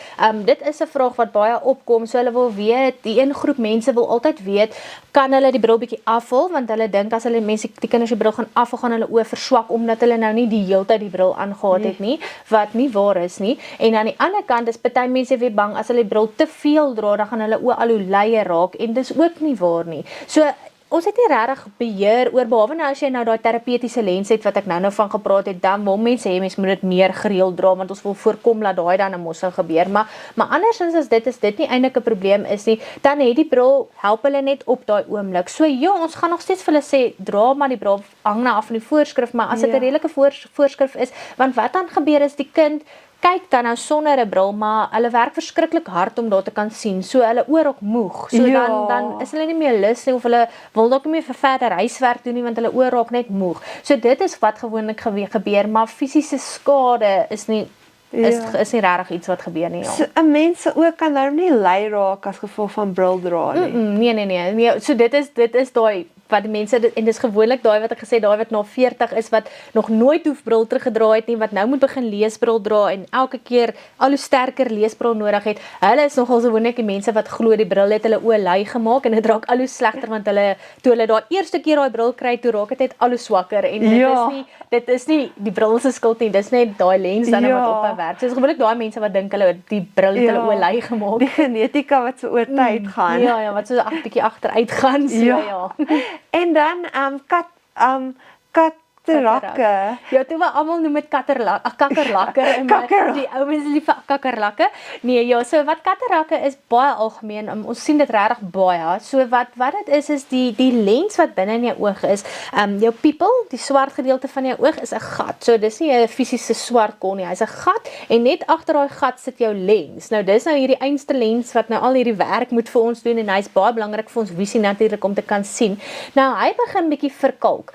dit is 'n vraag wat baie opkom, so hulle wil weet, die een groep mense wil altyd weet, kan hulle die bril bietjie afhaal, want hulle dink as hulle mense, die kinders die bril gaan afhaal, gaan hulle oë verswak, omdat hulle nou nie die hele tyd die bril aangehad het nie, wat nie waar is nie, en aan die ander kant is party mense weer bang, as hulle die bril te veel dra, dan gaan hulle oë al hoe leie raak, en dis ook nie waar nie, so ons het nie regtig beheer oor, behalwe nou as jy nou daai terapeutiese lens het, wat ek nou van gepraat het, dan wil mense hê, mens moet dit meer gereeld dra, want ons wil voorkom dat daai dan 'n mos sou gebeur, maar andersins as dit nie eintlik 'n probleem is nie, dan het die bril, help hulle net op daai oomblik, so ja, ons gaan nog steeds vir hulle sê, dra maar die bril, hang nou af van die voorskrif, maar as dit 'n redelike voorskrif is, want wat dan gebeur is, die kind kyk dan nou sonder 'n bril, maar hulle werk verskriklik hard om daar te kan sien, so hulle oë raak moeg, so dan is hulle nie meer lus nie, of hulle wil dalk nie meer vir verder huiswerk doen nie, want hulle oë raak net moeg, so dit is wat gewoonlik gebeur, maar fisiese skade is nie is nie regtig iets wat gebeur nie, ja. So 'n mens se oë kan nou nie lei raak as gevolg van bril dra nie. Nee, so dit is daai wat die mense, en dis gewoonlik daai wat ek gesê, daai wat na 40 is, wat nog nooit hoefbril teruggedra het nie, wat nou moet begin leesbril dra, en elke keer al hoe sterker leesbril nodig het, hulle is nogal gewoonlik die mense wat glo die bril het hulle oë lui gemaak, en dit raak al hoe slegter, want toe hulle daai eerste keer daai bril kry, toe raak dit net al hoe swakker, en dit is nie die bril se skuld nie, dis net daai lens dan wat ophou werk. So dis gewoonlik daai mense wat dink hulle die bril het hulle oë lui gemaak. Die genetika wat so oor tyd gaan. Ja, wat so 'n bietjie agteruit gaan, so ja. En dan katterakke. Ja, toe maar almal noem dit kakkerlakke en die ouens lief vir kakkerlakke. Nee, ja, so wat katterakke is baie algemeen. Ons sien dit regtig baie. So wat dit is die lens wat binne in jou oog is. Jou pupil, die swart gedeelte van jou oog is 'n gat. So dis nie 'n fisiese swart kon nie. Hy's 'n gat en net agter daai gat sit jou lens. Nou dis nou hierdie einste lens wat nou al hierdie werk moet vir ons doen en hy's baie belangrik vir ons visie natuurlik om te kan sien. Nou hy begin bietjie verkalk.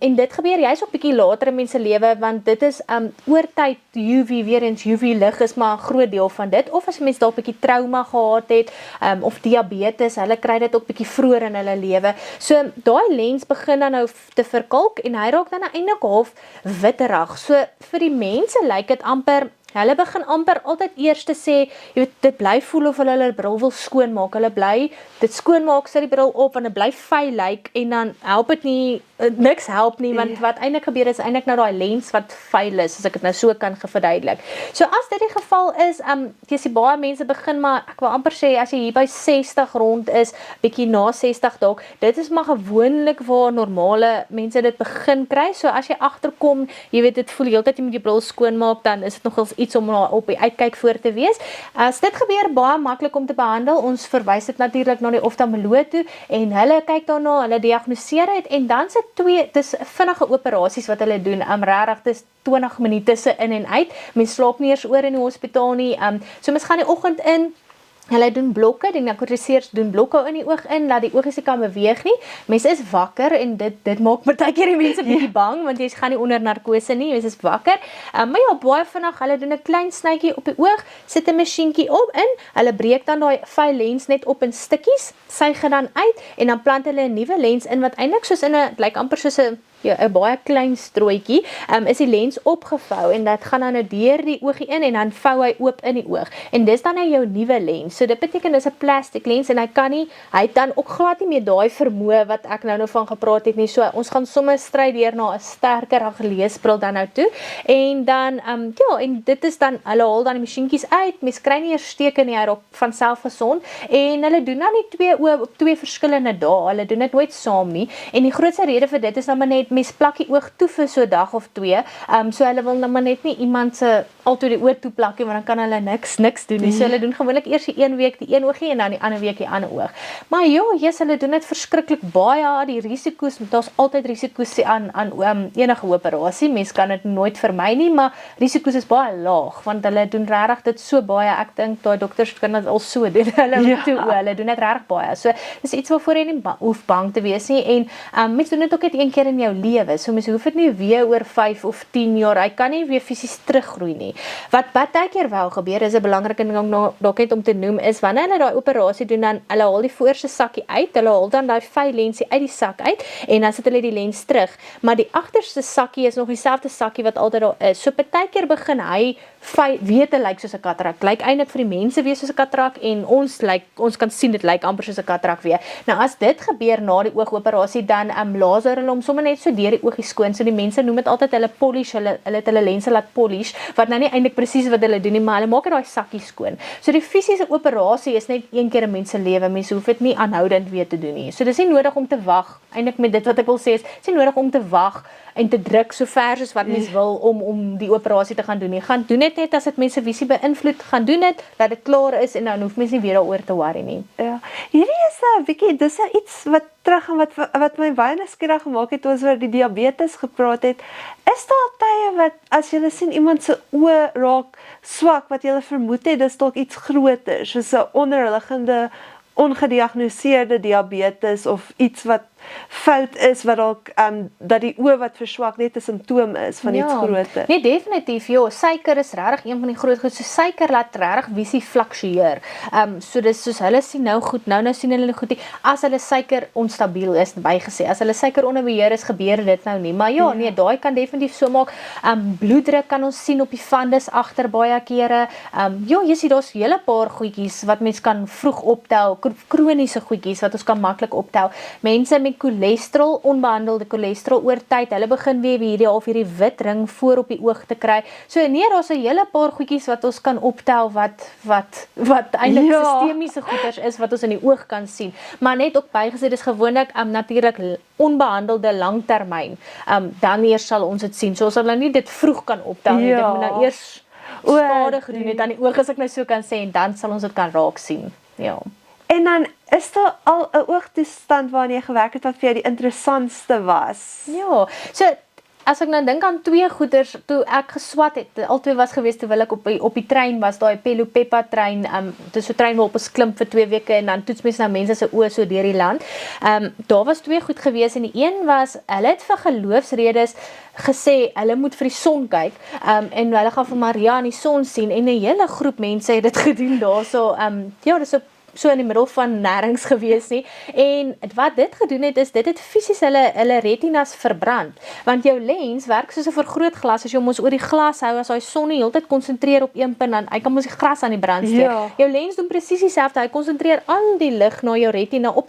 En dit gebeur jy's ook bietjie later in mense lewe, want dit is oor tyd weer eens UV lig is maar 'n groot deel van dit, of as mens dalk bietjie trauma gehad het, of diabetes, hulle kry dit ook bietjie vroeër in hulle lewe. So daai lens begin dan nou te verkalk en hy raak dan eintlik half witterig. So vir die mense lyk dit amper hulle begin amper altyd eers te sê, jy weet, dit bly voel of hulle bril wil skoonmaak. Hulle bly dit skoonmaak, sit die bril op en dit bly vuil lyk en dan help dit nie, niks help nie, want wat eintlik gebeur is eintlik nou daai lens wat vuil is, as ek dit nou so kan verduidelik. So as dit die geval is, jy sien baie mense begin maar, ek wil amper sê, as jy hier by 60 rond is, bietjie na 60 dalk, dit is maar gewoonlik waar normale mense dit begin kry. So as jy agterkom, jy weet dit voel heeltyd jy moet die bril skoonmaak, dan is dit nogals iets om op die uitkyk voor te wees. As dit gebeur, baie maklik om te behandel. Ons verwys dit natuurlik na die oftalmoloog toe en hulle kyk daarna, hulle diagnoseer dit en dan sit dis vinnige operasies wat hulle doen. Regtig, dis 20 minute se in en uit. Mens slaap nie eers oor in die hospitaal nie. So mens gaan die oggend in. Hulle doen blokke, die narkotiseurs doen blokke in die oog in, laat die oogies nie kan beweeg nie. Mense is wakker en dit maak partykeer die mense bietjie bang, want jy gaan nie onder narkose nie, mense is wakker. Maar ja, baie vinnig, hulle doen 'n klein snytjie op die oog, sit 'n masjienkie op in, hulle breek dan daai vuil lens net op in stukkies, suig dit dan uit en dan plant hulle 'n nuwe lens in wat eintlik soos in 'n lyk amper soos 'n baie klein strooitjie, is die lens opgevou en dit gaan dan nou deur die oogie in en dan vou hy oop in die oog. En dis dan nou jou nuwe lens. So dit beteken dis 'n plastiek lens en hy het dan ook glad nie meer daai vermoë wat ek nou van gepraat het nie. So ons gaan sommer stry deur na 'n sterker leesbril dan nou toe. En dan en dit is dan hulle haal dan die masjienkies uit. Mens kry nie eers steke nie, hy raak van self gesond en hulle doen dan nie twee oë op twee verskillende dae. Hulle doen dit nooit saam nie. En die grootste rede vir dit is dan maar net mens plak die oog toe vir so 'n dag of twee. So hulle wil dan maar net nie iemand se altyd die oor toe plak nie, want dan kan hulle niks doen nie. So hulle doen gewoonlik eers die een week die een oogie en dan die ander week die ander oog. Maar ja, hulle doen dit verskriklik baie. Die risiko's, daar's altyd risiko's aan enige operasie. Mens kan dit nooit vermy nie, maar risiko's is baie laag want hulle doen regtig dit so baie. Ek dink daai dokters kan dit al so doen. Hulle doen dit regtig baie. So dis iets waarvoor jy nie hoef bang te wees nie en mens doen dit ook net een keer in jou lewe. So mens hoef dit nie weer oor 5 of 10 jaar. Hy kan nie weer fisies teruggroei nie. Wat baie keer wel gebeur, is 'n belangrike ding dalk net om te noem, is wanneer hulle daai operasie doen, dan hulle haal die voorste sakkie uit, hulle haal dan daai vuil lensie uit die sak uit en dan sit hulle die lens terug. Maar die agterste sakkie is nog dieselfde sakkie wat altyd daar is. So baie keer begin hy weet dit lyk soos 'n katarak. Lyk eintlik vir die mense weer soos 'n katarak en ons kan sien dit lyk amper soos 'n katarak weer. Nou as dit gebeur na die oogoperasie, dan laser hulle hom sommer net so deur die oogie skoon. So die mense noem dit altyd hulle polish, hulle het hulle lense laat polish, wat nou nie eintlik presies wat hulle doen nie, maar hulle maak net daai sakkie skoon. So die fisiese operasie is net een keer in mense lewe. Mense hoef dit nie aanhoudend weer te doen nie. So dis nie nodig om te wag. Eintlik met dit wat ek wil sê is nie nodig om te wag en te druk so ver soos wat mens wil om die operasie te gaan doen nie. Gaan doen dit net as dit mense visie beïnvloed, gaan doen dit, laat dit klaar is en dan hoef mens nie weer daaroor te worry nie. Ja. Hierdie is 'n bietjie, dis iets wat terug en wat my baie nuuskierig gemaak het toe ons oor die diabetes gepraat het. Is daar tye wat as jy sien iemand se oë raak swak wat jy vermoed het dis dalk iets groter, soos 'n onderliggende ongediagnoseerde diabetes of iets wat fout is wat dalk dat die oë wat verswak net 'n simptoom is van iets groter. Nee, definitief. Ja, suiker is regtig een van die groot goed. So suiker laat regtig visie fluktueer. So dis soos hulle sien nou goed, nou sien hulle goed nie. As hulle suiker onstabiel is, bygesê, as hulle suiker onder beheer is, gebeur dit nou nie. Maar ja, nee, daai kan definitief so maak. Bloeddruk kan ons sien op die fundus agter baie kere. Ja, jy sien daar's hele paar goedjies wat mens kan vroeg optel, kroniese goedjies wat ons kan maklik optel. Mense met cholesterol, onbehandelde cholesterol oor tyd, hulle begin weer hierdie wit ring voor op die oog te kry. So nee, daar's 'n hele paar goedjies wat ons kan optel wat eintlik sistemiese goeders is wat ons in die oog kan sien. Maar net ook bygesê dis gewoonlik natuurlik onbehandelde langtermyn. Dan eers sal ons dit sien. So ons sal nou nie dit vroeg kan optel nie. Dit moet nou eers skade gedoen het aan die oog, as ek nou so kan sê, en dan sal ons dit kan raak sien. Ja. En dan is daar al 'n oogtoestand waarna jy gewerk het wat vir jou die interessantste was? Ja, so as ek nou dink aan twee goeders, toe ek geswat het, albei was gewees terwyl ek op die trein was, daai Pelopeppa trein, dis so 'n trein waarop ons klim vir 2 weke en dan toets mens nou mense se oë so deur die land. Daar was twee goed gewees en die een was, hulle het vir geloofsredes gesê, hulle moet vir die son kyk, en hulle gaan vir Maria in die son sien, en 'n hele groep mense het dit gedoen daarso, ja, dis so in die middel van nêrens gewees nie, en wat dit gedoen het, is dit het fisies hulle retinas verbrand, want jou lens werk soos 'n vergrootglas, as jy hom ons oor die glas hou, as hy son die hele tyd konsentreer op een punt, dan hy kan mos die gras aan die brand steek. Jou lens doen presies dieselfde, hy konsentreer al die lig na jou retina, op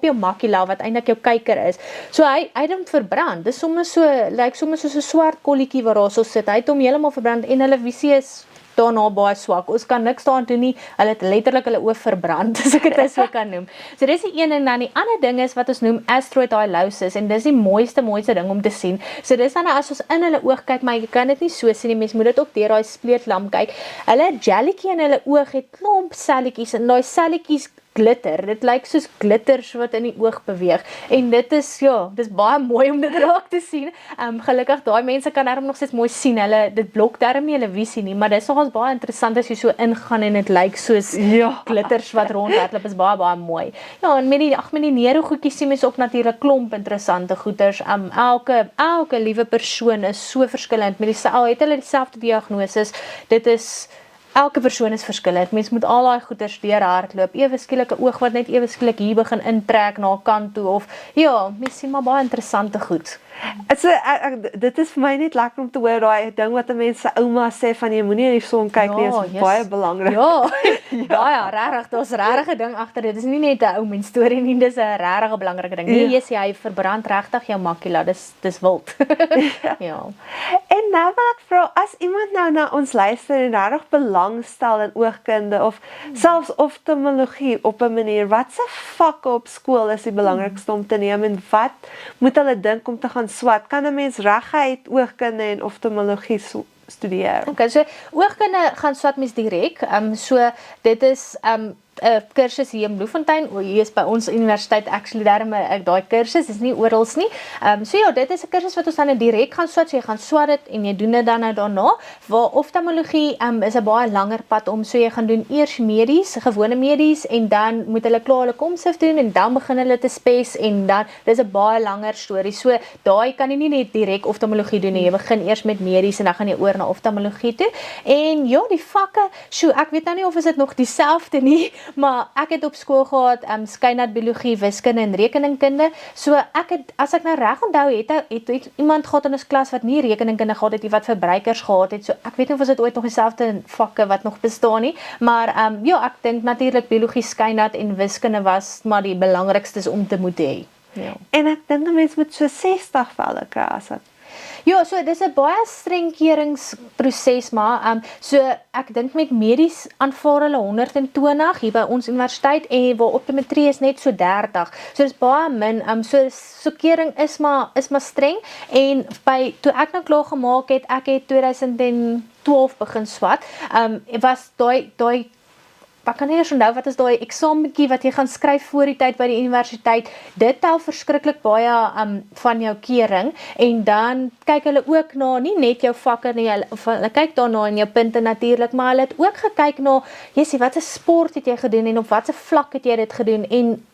jou macula, wat eintlik jou kyker is, so hy het verbrand, dis soms so, lyk soms soos 'n swart kolletjie waar daar so sit, hy het hom heeltemal verbrand, en hulle visie is daarna baie swak. Ons kan niks daaraan doen nie. Hulle het letterlik hulle oë verbrand, as ek dit so kan noem. So dis die een, en dan die ander ding is wat ons noem astroidilosis, en dis die mooiste ding om te sien. So dis dan as ons in hulle oog kyk, maar jy kan dit nie so sien nie, mens moet dit ook deur daai spleetlamp kyk. Hulle jelletjie in hulle oog het klomp selletjies, en daai selletjies glitter. Dit lyk soos glitters wat in die oog beweeg. En dit is, ja, dis baie mooi om dit raak te sien. Gelukkig, daai mense kan daarom nog steeds mooi sien. Dit blok daarom nie hulle visie nie, maar dit is nogals baie interessant as jy so ingaan en dit lyk soos glitters wat rondhardloop, is baie mooi. Ja, en met die neurogoedjies sien mens ook natuurlik klomp interessante goeders. Elke liewe persoon is so verskillend. Al het hulle dieselfde diagnose. Dit is elke persoon is verskillend. Mens moet al daai goeders deurhardloop. Ewe skielik 'n oog wat net ewe skielik hier begin intrek na 'n kant toe, of ja, mens sien maar baie interessante goed. Dit is vir my net lekker om te hoor daai ding wat 'n mens se ouma sê van jy moenie in die son kyk nie, is baie belangrik. Ja, regtig, daar's regtig 'n ding agter dit. Dis nie net 'n ou mens storie nie, dis 'n regtig belangrike ding. Nee, jy sê hy verbrand regtig jou macula. Dis wild. Ja. En nou wil ek vra, as iemand nou na ons luister en regtig belangstel in oogkunde of selfs oftalmologie op 'n manier, wat se vakke op skool is die belangrikste om te neem en wat moet hulle dink om te gaan swat? Kan 'n mens reguit oogkunde en oftalmologie studeer? Okay, so oogkunde gaan swat mens direk. So dit is 'n kursus hier in Bloemfontein. Hier is by ons universiteit actually daarom daai kursus is nie oral nie. So ja, dit is 'n kursus wat ons dan direk gaan swat. So jy gaan swat dit en jy doen dit dan nou daarna. Waar oftalmologie is 'n baie langer pad om. So jy gaan doen eers medies, gewone medies, en dan moet hulle klaar hulle komsif doen en dan begin hulle te spes, en dan dis 'n baie langer storie. So daai kan jy nie net direk oftalmologie doen nie. Jy begin eers met medies en dan gaan jy oor na oftalmologie toe. En ja, die vakke, ek weet nou nie of is dit nog dieselfde nie. Maar ek het op skool gehad, skynat biologie, wiskunde en rekeningkunde. So as ek nou reg onthou, het iemand gehad in ons klas wat nie rekeningkunde gehad het, wat verbruikers gehad het. So ek weet nie of dit ooit nog dieselfde vakke wat nog bestaan nie. Maar ja, ek dink natuurlik biologie, skynat en wiskunde was maar die belangrikstes om te moet hê. Ja. En ek dink 'n mens moet so 60 velle kry as ek. Ja, so dis 'n baie streng keuringsproses, maar so ek dink met medies aanvaar hulle 120 hier by ons universiteit, en waar optometrie is net so 30. So dis baie min. So keuring is maar streng, en toe ek nou klaar gemaak het, ek het 2012 begin swat. Was daai ek kan nie eens onthou wat is daai eksamenetjie wat jy gaan skryf voor die tyd by die universiteit. Dit tel verskriklik baie van jou keuring, en dan kyk hulle ook na nie net jou vakke nie, hulle kyk daarna in jou punte natuurlik, maar hulle het ook gekyk na, wat 'n sport het jy gedoen en op watter vlak het jy dit gedoen, en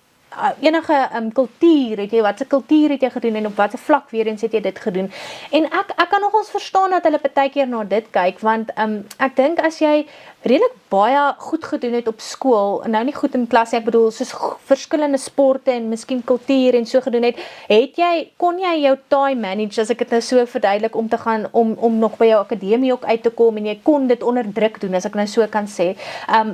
enige kultuur het jy, watse kultuur het jy gedoen en op watse vlak weer eens het jy dit gedoen. En ek kan nogals verstaan dat hulle partykeer na dit kyk, want ek dink as jy redelik baie goed gedoen het op skool, nou nie goed in klas, ek bedoel soos verskillende sporte en miskien kultuur en so gedoen het, kon jy jou time manage, as ek dit nou so verduidelik, om te gaan, om nog by jou akademie ook uit te kom, en jy kon dit onder druk doen, as ek nou so kan sê.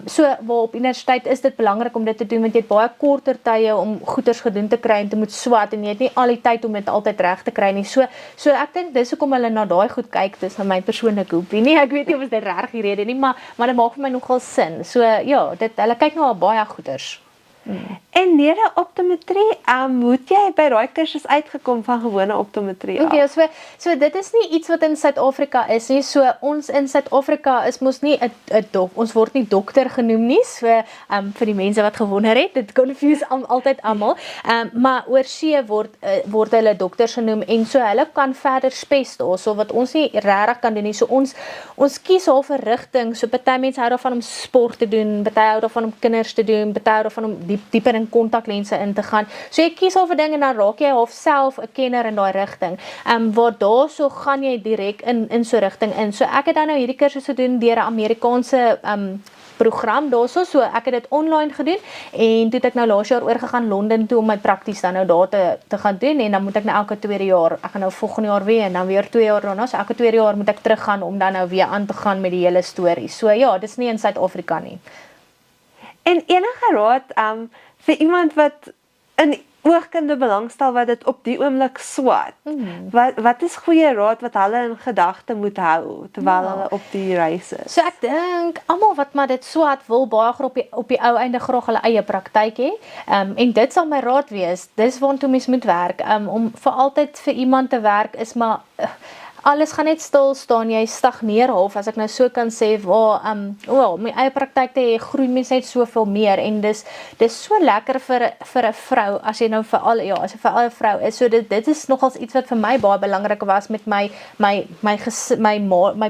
So waar op universiteit is dit belangrik om dit te doen, want jy het baie korter tye om goeders gedoen te kry en te moet swat, en jy het nie al die tyd om dit altyd reg te kry nie. So ek dink dis hoekom hulle na daai goed kyk, dis na my persoonlike opinie. Ek weet nie of dit reg die rede nie, maar dit maak vir my nogal sin. So ja, hulle kyk nou al baie goeders. En neurooptometrie, hoe het jy by daai kursus uitgekom van gewone optometrie af? Okay, so dit is nie iets wat in Suid-Afrika is nie. So ons in Suid-Afrika is mos nie ons word nie dokter genoem nie. So vir die mense wat gewonder het, dit confuse altyd almal. Maar oorsee word hulle dokters genoem, en so hulle kan verder spes daarso wat ons nie regtig kan doen nie. So ons kies half 'n rigting. So party mense hou daarvan om sport te doen, party hou daarvan om kinders te doen, party hou daarvan om dieper in kontaklense in te gaan. So jy kies al vir dinge en dan raak jy half self 'n kenner in daai rigting. Waar daarso gaan jy direk in so rigting in. So ek het dan nou hierdie kursus gedoen deur 'n Amerikaanse program daarso. So ek het dit online gedoen, en toe het ek nou laas jaar oorgegaan Londen toe om my prakties dan nou daar te gaan doen, en dan moet ek nou elke 2 jaar, ek gaan nou volgende jaar weer, en dan weer 2 jaar daarna, so elke 2 jaar moet ek teruggaan om dan nou weer aan te gaan met die hele storie. So ja, dis nie in Suid-Afrika nie. En enige raad vir iemand wat in oogkunde belangstel wat dit op die oomblik swat? Wat is goeie raad wat hulle in gedagte moet hou terwyl hulle op die reis is? So ek dink almal wat maar dit swat wil baie graag op die ou einde graag hulle eie praktyk hê. En dit sal my raad wees. Dis waartoe mens moet werk. Om vir altyd vir iemand te werk is maar alles gaan net stil staan, jy stagneer half, as ek nou so kan sê, waar, my eie praktyk te hê, groei mens net soveel meer, en dis so lekker vir 'n vrou, as jy nou veral 'n vrou is, so dit is nogals iets wat vir my baie belangrik was, met my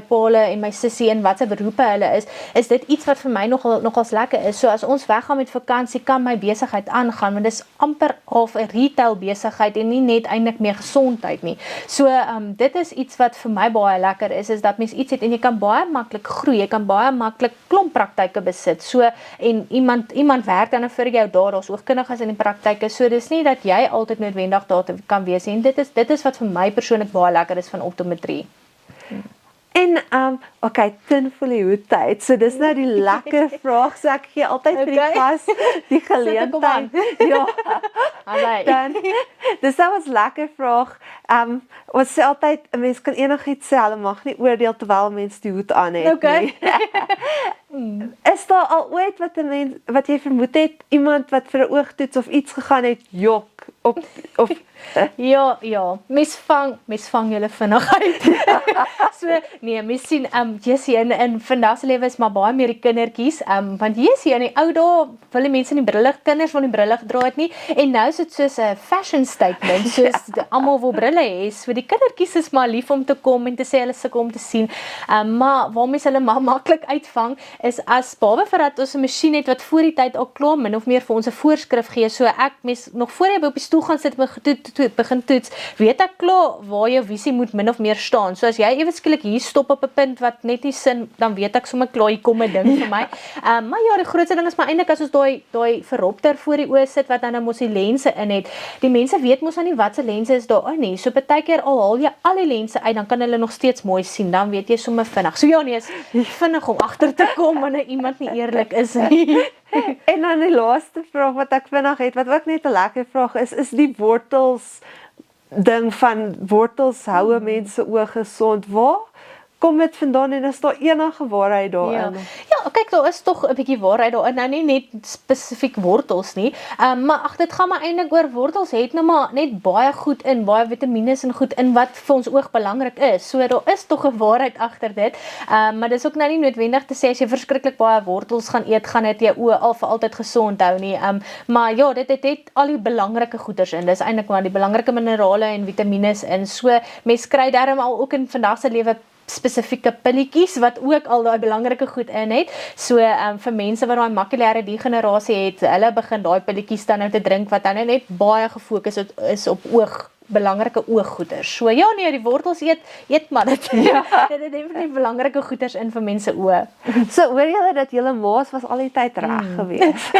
paale en my sussie, en wat se beroepe hulle is dit iets wat vir my nogals lekker is, so as ons weggaan met vakansie, kan my besigheid aangaan, want dis amper half 'n retail besigheid, en nie net eintlik meer gesondheid nie, so dit is iets wat vir my baie lekker is dat mens iets het en jy kan baie maklik groei, jy kan baie maklik klomp praktyke besit. So en iemand werk dan vir jou daar's oogkundiges in die praktyke. So dis nie dat jy altyd noodwendig daar kan wees en dit is wat vir my persoonlik baie lekker is van optometrie. En okay, tin vir die hoedtyd. So dis nou die lekker vraag. So ek gee altyd vir die gas die geleentheid. Ja. Dan dis nou 'n lekker vraag. Ons sê altyd 'n mens kan enigiets sê, hulle mag nie oordeel terwyl mens die hoed aan het nie. Is daar al ooit wat jy vermoed het, iemand wat vir 'n oogtoets of iets gegaan het, jok of Ja, mens vang julle vinnig uit. So nee, mens sien Jessie in vandag se lewe is maar baie meer die kindertjies, want Jessie in die ou dae wil die mense nie brille, kinders wil nie brille gedra het nie, en nou is dit soos 'n fashion statement, soos almal wil brille hê, so die kindertjies is maar lief om te kom en te sê hulle sukkel om te sien, maar waar mens hulle maar maklik uitvang, is as behalwe vir dat ons 'n masjien het wat voor die tyd al klaar min of meer vir ons 'n voorskrif gee, so mens nog voor jy op die stoel gaan sit begin toets, weet ek klaar waar jou visie moet min of meer staan. So as jy ewe skielik hier stop op 'n punt wat net nie sin, dan weet ek sommer klaar hier kom 'n ding vir my. Maar ja, die grootste ding is maar eintlik as ons daai verropter voor die oë sit wat dan nou mos die lense in het. Die mense weet mos nou nie wat se lense is daarin nie. So partykeer al haal jy al die lense uit, dan kan hulle nog steeds mooi sien. Dan weet jy sommer vinnig. So ja, nee, is vinnig om agter te kom wanneer iemand nie eerlik is nie. En dan die laaste vraag wat ek vinnig het, wat ook net 'n lekker vraag is die wortels ding van wortels hou mense oë gesond. Waar kom dit vandaan en is daar enige waarheid daarin? Ja, kyk, daar is tog 'n bietjie waarheid daarin, nou nie net spesifiek wortels nie, maar dit gaan maar eintlik oor wortels het nou maar net baie goed in, baie vitamiene en goed in wat vir ons oog belangrik is, so daar is tog 'n waarheid agter dit, maar dis ook nou nie noodwendig te sê as jy verskriklik baie wortels gaan eet, gaan dit jou oë al vir altyd gesond hou nie, maar ja, dit het al die belangrike goeders in, dis eintlik maar die belangrike minerale en vitamiene in, so mens kry darm al ook in vandag se lewe spesifieke pilletjies wat ook al daai belangrike goed in het. So vir mense wat daai makulêre degenerasie het, hulle begin daai pilletjies dan nou te drink wat dan net baie gefokus is op belangrike ooggoeders. So ja nee, die wortels eet maar dit. Ja. Dit is definitief belangrike goeders in vir mense oë. So hoor julle dat julle ma's was al die tyd reg gewees.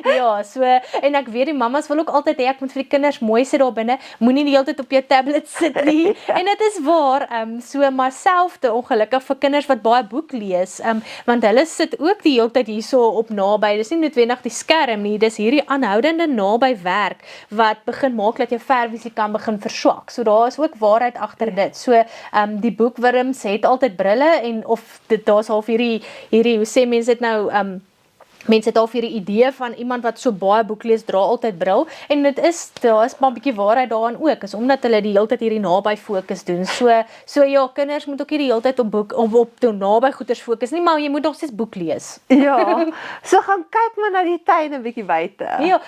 Ja, so en ek weet die mammas wil ook altyd hê ek moet vir die kinders mooi sit daar binne, moenie die hele tyd op jou tablet sit nie. En dit is waar, so maar selfde ongelukkig vir kinders wat baie boek lees, want hulle sit ook die hele tyd hierso op naby. Dis nie noodwendig die skerm nie, dis hierdie aanhoudende naby werk wat begin maak dat jou vervisie kan begin verswak. So daar is ook waarheid agter dit. So die boekwurms het altyd brille en of dit daar's half hierdie hoe sê mense dit nou mense het al vir die idee van iemand wat so baie boek lees, dra altyd bril, en daar is maar 'n bietjie waarheid daarin ook, is omdat hulle die hele tyd hierdie naby fokus doen. So ja, kinders moet ook nie die hele tyd op boek of op toe naby goeters fokus nie, maar jy moet nog steeds boek lees. Ja, so gaan kyk maar na die tuin 'n bietjie buite. Ja,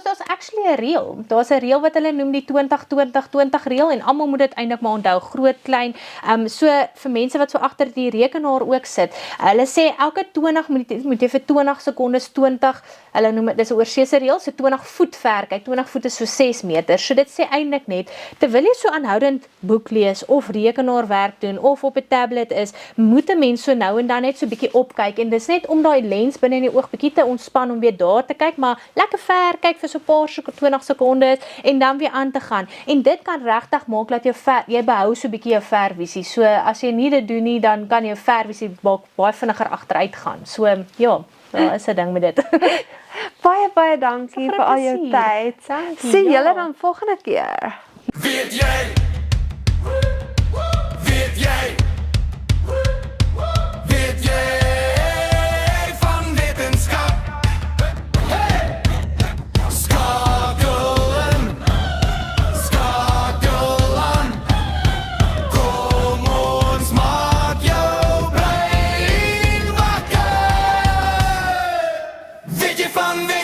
daar's actually 'n reël. Daar's 'n reël wat hulle noem die 20-20-20 reël, en almal moet dit eintlik maar onthou, groot, klein. So vir mense wat so agter die rekenaar ook sit, hulle sê elke 20 moet jy vir 20 sekondes 20, hulle noem dit, dis 'n oorsese reël, so 20 voet ver kyk, 20 voet is so 6 meter, so dit sê eintlik net, terwyl jy so aanhoudend boek lees, of rekenaarwerk doen, of op 'n tablet is, moet 'n mens so nou en dan net so bietjie opkyk, en dis net om daai lens binne in die oog bietjie te ontspan, om weer daar te kyk, maar lekker ver kyk vir so 'n paar 20 sekondes, en dan weer aan te gaan, en dit kan regtig maak dat jy behou so bietjie jou vervisie, so as jy nie dit doen nie, dan kan jou vervisie baie vinniger agteruit gaan, so ja, daar is 'n ding met dit. Baie dankie vir al jou tyd. Sien julle dan volgende keer. Weet jy? Weet jy? Weet jy van wetenskap? Skakel aan. Kom ons maak jou brein wakker. Weet jy van wetenskap?